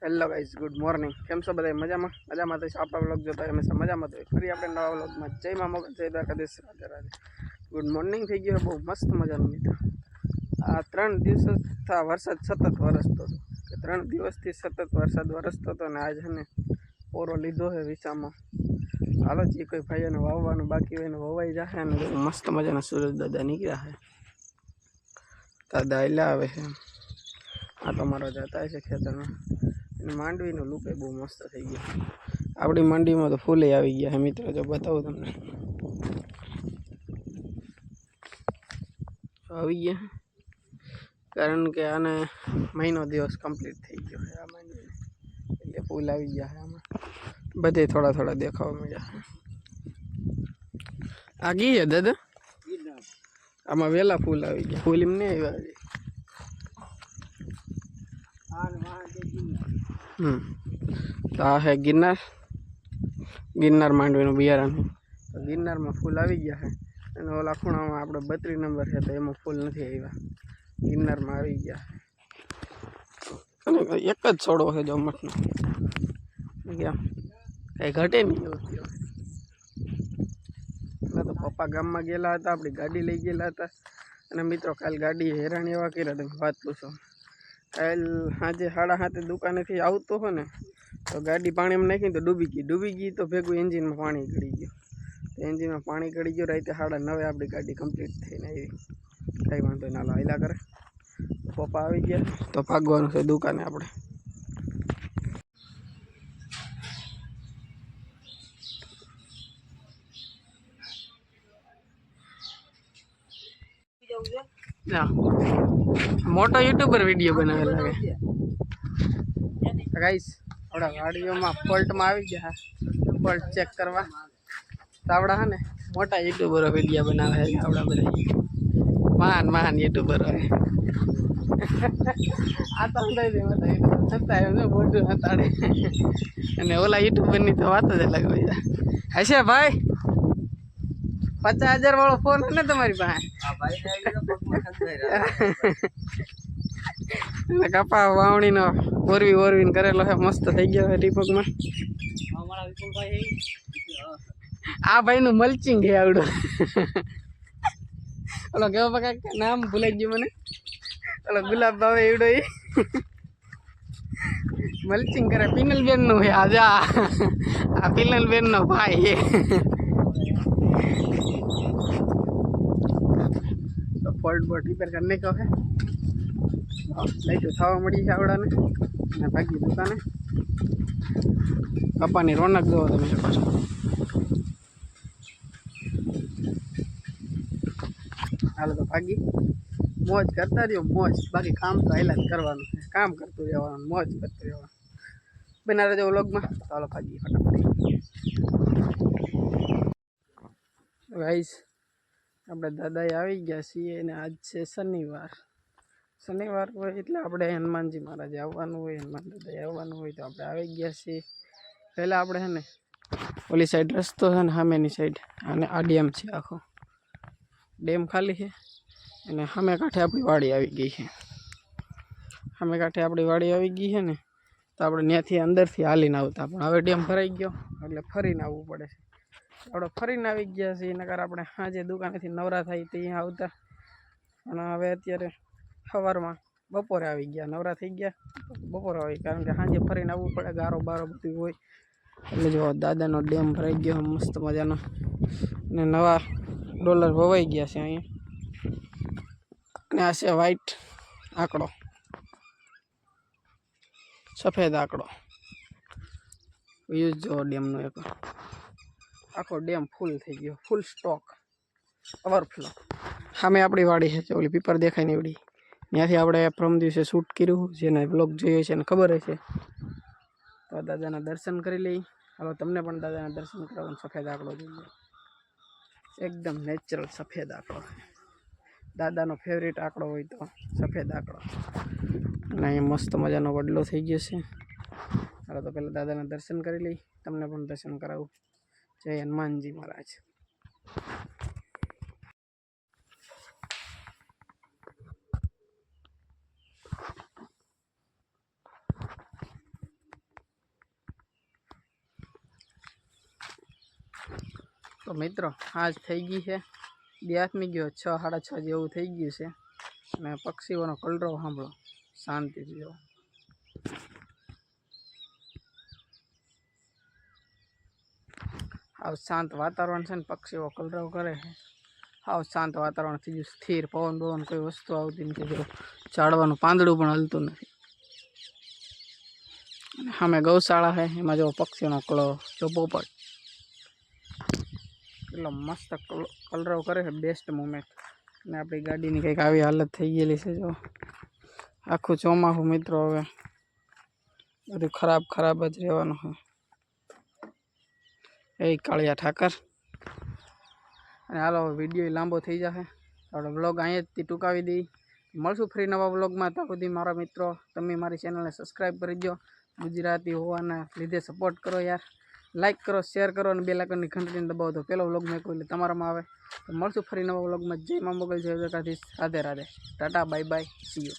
Hello guys, good morning. કેમ છો બધા? મજામાં? મજામાં તો આપણા વ્લોગ જોતા હંમેશા મજામાં. તો ફરી આપણે નવા વ્લોગમાં જય મા મોગલ, જય દ્વારકાધીશ, રાધે રાધે. ગુડ મોર્નિંગ થઈ ગયો, બહુ મસ્ત મજાનું મિત્ર. આ 3 દિવસ વરસાદ સતત વરસતો હતો, કે 3 દિવસથી સતત વરસાદ વરસતો હતો. અને આજ છે ને પોરો લીધો છે વિસામાં. હાલો, જે કોઈ ભાઈઓને વાવવાનું બાકી હોય ને વવાઈ જશે. અને મસ્ત મજાના સૂરજ દાદા નીકળ્યા છે. દાદા એલા આવે છે. આ તો મારો જતા છે ખેતરમાં. અને માંડવીનો લુક એ બહુ મસ્ત થઈ ગયો. આપણી માંડવીમાં તો ફૂલે આવી ગયા છે મિત્રો. જો બતાવું તમને, આવી ગયા. કારણ કે આને મહિનો દિવસ કમ્પ્લીટ થઈ ગયો છે આ માંડવીને, એટલે ફૂલ આવી ગયા છે આમાં. બધે થોડા થોડા દેખાવા મળ્યા. આ ગઈ છે દાદા, આમાં વહેલા ફૂલ આવી ગયા. ફૂલ એમ નહીં આવ્યા. તો આ છે ગિરનાર માંડવીનું બિયારણ. તો ગિરનારમાં ફૂલ આવી ગયા છે. અને ઓલા ખૂણામાં આપણે 32 નંબર છે, તો એમાં ફૂલ નથી આવ્યા. ગિરનારમાં આવી ગયા. અને એક જ છોડો છે જો મઠનો, કઈ ઘટે નહીં એવું થયું. તો પપ્પા ગામમાં ગયેલા હતા, આપણી ગાડી લઈ ગયેલા હતા. અને મિત્રો કાલ ગાડી હેરાન એવા કર્યા, તમે વાત પૂછો. કાલ સાંજે 7:30 દુકાનેથી આવતો હોય ને, તો ગાડી પાણીમાં નાખીને તો ડૂબી ગઈ. તો ભેગું એન્જિનમાં પાણી ગળી ગયું. તો એન્જિનમાં પાણી ગળી ગયું. રાતે 9:30 આપણી ગાડી કમ્પ્લીટ થઈને આવી. કંઈ વાંધો ના હાલ્યા કરે. પપ્પા આવી ગયા તો ભાગવાનું છે દુકાને આપણે. મોટો યુટ્યુબર વિડીયો બનાવે લાગે. ગાઈસ, આપણા ગાડીઓમાં ફોલ્ટમાં આવી ગયા. ફોલ્ટ ચેક કરવા તો આપણા હા ને મોટા યુટ્યુબરો વિડીયો બનાવે છે. આપણા બધા મહાન યુટ્યુબરો. આ તો થતા મોટું હતાડે. અને ઓલા યુટ્યુબરની તો વાત જ અલગ હોય. હશે ભાઈ, 50,000 વાળો ફોન ને તમારી પાસે? કપા વાવણીનો ઓરવીને કરેલો છે. મસ્ત થઈ ગયો છે ટીપકમાં. આ ભાઈનું મલ્ચિંગ છે આવડું. ઓલો કેવો પકા નામ ભૂલાઈ ગયું મને. ઓલો ગુલાબ ભાવે એવડો એ મલ્ચિંગ કરે. પિનલબેન નું છે આજે. આ પિનલબેન નો ભાઈ. તો ફોલ્ટ બોર્ડ રિપેર કરને કહો है. લાઈટો થવા મળી છે આવડાને. અને ભાગી દુકાને. કપાની રોનક જોવો તમે પાછો. હાલો તો ભાગી મોજ કરતા રહ્યો. મોજ બાકી કામ તો હાઈલા જ કરવાનું છે. કામ કરતું રહેવાનું, મોજ કરતું રહેવાનું. બના રહેજો વ્લોગમાં. ચાલો ભાગી ફટાફટ. ગાઈસ, આપણે દાદાએ આવી ગયા છીએ. અને આજ છે શનિવાર હોય એટલે આપણે હનુમાનજી મહારાજે આવવાનું હોય, હનુમાન દાદાએ આવવાનું હોય. તો આપણે આવી ગયા છીએ. પહેલાં આપણે છે ને ઓલી સાઈડ રસ્તો છે ને સામેની સાઈડ, અને આ ડેમ છે આખો. ડેમ ખાલી છે. અને સામે કાંઠે આપણી વાડી આવી ગઈ છે. સામે કાંઠે આપણી વાડી આવી ગઈ છે ને, તો આપણે ત્યાંથી અંદરથી હાલીને આવતા. પણ હવે ડેમ ભરાઈ ગયો એટલે ફરીને આવવું પડે છે. આપણે ફરીને આવી ગયા છીએ. નકર આપણે સાંજે દુકાનેથી નવરા થાય ત્યાં આવતા. અને હવે અત્યારે સવારમાં બપોરે આવી ગયા. નવરા થઈ ગયા બપોરે આવી, કારણ કે સાંજે ફરીને આવવું પડે. ગારો બારો બધું હોય. એટલે જો દાદાનો ડેમ ભરાઈ ગયો મસ્ત મજાનો. અને નવા ડોલર વવાઈ ગયા છે અહીંયા. અને આ છે વ્હાઈટ આંકડો, સફેદ આંકડો. યુઝ જો ડેમનો એક આખો ડેમ ફૂલ થઈ ગયો. ફૂલ સ્ટોક, ઓવરફ્લો. સામે આપણી વાડી છે. ઓલી પીપર દેખાય ને એવડી. ત્યાંથી આપણે પ્રમ દિવસે શૂટ કર્યું. જેને બ્લોગ જોઈએ છે એને ખબર હશે. તો દાદાના દર્શન કરી લઈ. હાલો તમને પણ દાદાના દર્શન કરાવો. સફેદ આંકડો જોઈએ, એકદમ નેચરલ સફેદ આંકડો. દાદાનો ફેવરેટ આંકડો હોય તો સફેદ આંકડો. અને અહીંયા મસ્ત મજાનો વડલો થઈ ગયો છે. હાલો તો પહેલાં દાદાના દર્શન કરી લઈ. તમને પણ દર્શન કરાવું. જય હનુમાનજી મહારાજ. તો મિત્રો આજ થઈ ગઈ છે દિયાથમી ગયો 6 સાડા 6 જેવું થઈ ગયું છે અને પક્ષીઓનો કલરવ સાંભળો શાંતિથી જો હાવ શાંત વાતાવરણ છે ને પક્ષીઓ કલરવ કરે છે હાવ શાંત વાતાવરણ થઈ ગયું સ્થિર પવન બવન કોઈ વસ્તુ આવતી નથી જો ઝાડવાનું પાંદડું પણ હલતું નથી સામે ગૌશાળા છે એમાં જો પક્ષીઓનો કલરવ જો પોપટ એટલો મસ્ત કલરવ કરે છે બેસ્ટ મોમેન્ટ અને આપણી ગાડીની કંઈક આવી હાલત થઈ ગયેલી છે જો આખું ચોમાસું મિત્રો હવે બધું ખરાબ જ રહેવાનું છે એ કાળિયા ઠાકર અને હાલો વિડીયો લાંબો થઈ જશે આપણે વ્લોગ અહીંયાથી ટૂંકાવી દઈએ મળશું ફરી નવા વ્લોગમાં ત્યાં સુધી મારા મિત્રો તમે મારી ચેનલને સબસ્ક્રાઈબ કરી દો ગુજરાતી હોવાના લીધે સપોર્ટ કરો યાર લાઇક કરો શેર કરો અને બેલ આઇકનની ઘંટડીને દબાવો તો પહેલો વ્લોગ મેં કોઈ એટલે તમારામાં આવે તો મળશું ફરી નવા વ્લોગમાં જય મા મોગલ જય Dwarkadhish Radhe Radhe Tata bye bye see you